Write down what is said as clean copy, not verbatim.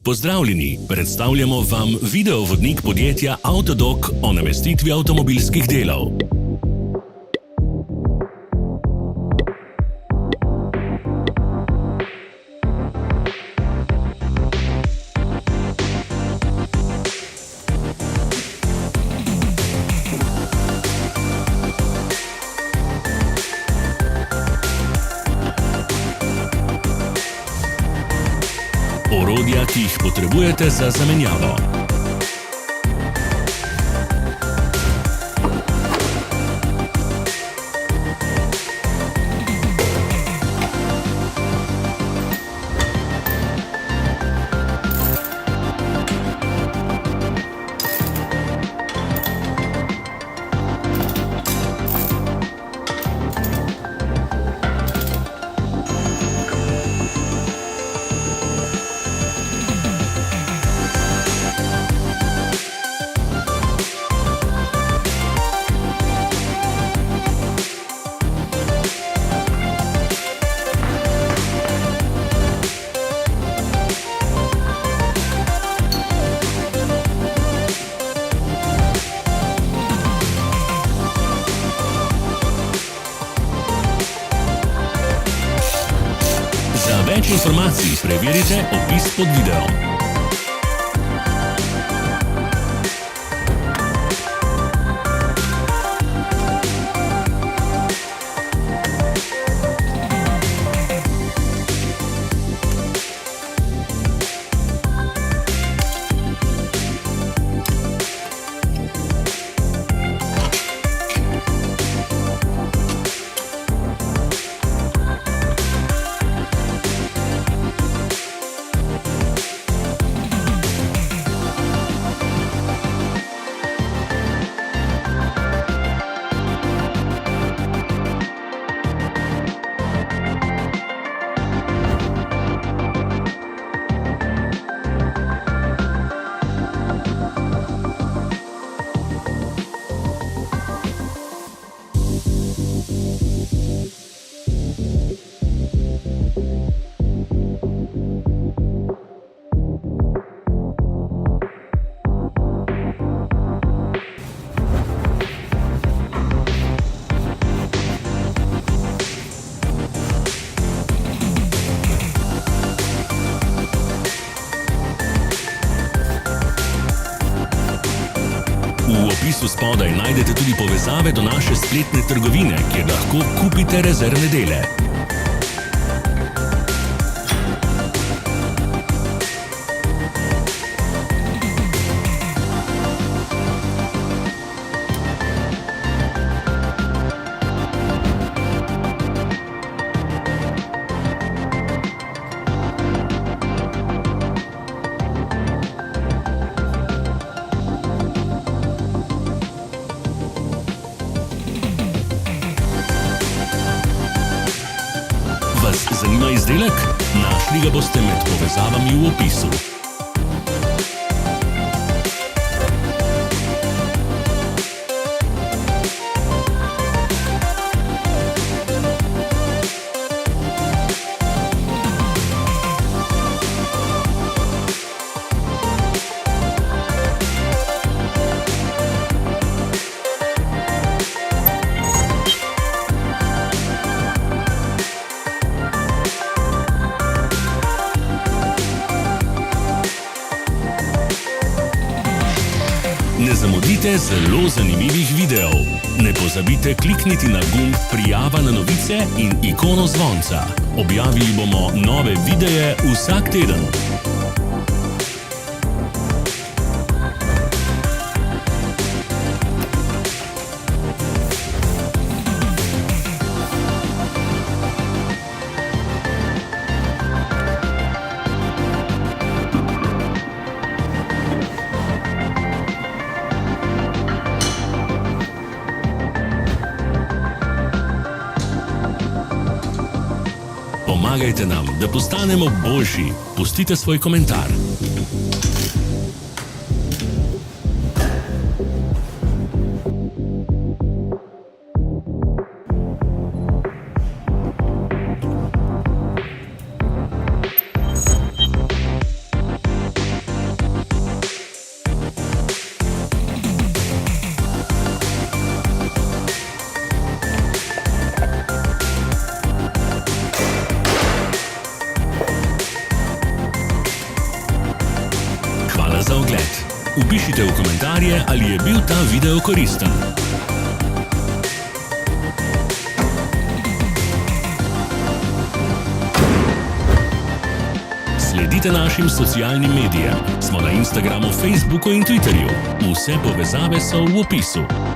Pozdravljeni, predstavljamo vam videovodnik podjetja Avtodok o namestitvi avtomobilskih delov. Orodja, ki jih potrebujete za zamenjavo. Za več informacij preverite opis pod videom. V opisu spodaj najdete tudi povezave do naše spletne trgovine, kjer lahko kupite rezervne dele. Vas zanima izdelek? Našli ga boste med povezavami v opisu. Ne zamudite zelo zanimivih videov. Ne pozabite klikniti na gumb Prijava na novice in ikono zvonca. Objavili bomo nove videe vsak teden. Pomagajte nam, da postanemo boljši. Pustite svoj komentar. za ogled. Vpišite v komentarje, ali je bil ta video koristen. Sledite našim socialnim medijem. Smo na Instagramu, Facebooku in Twitterju. Vse povezave so v opisu.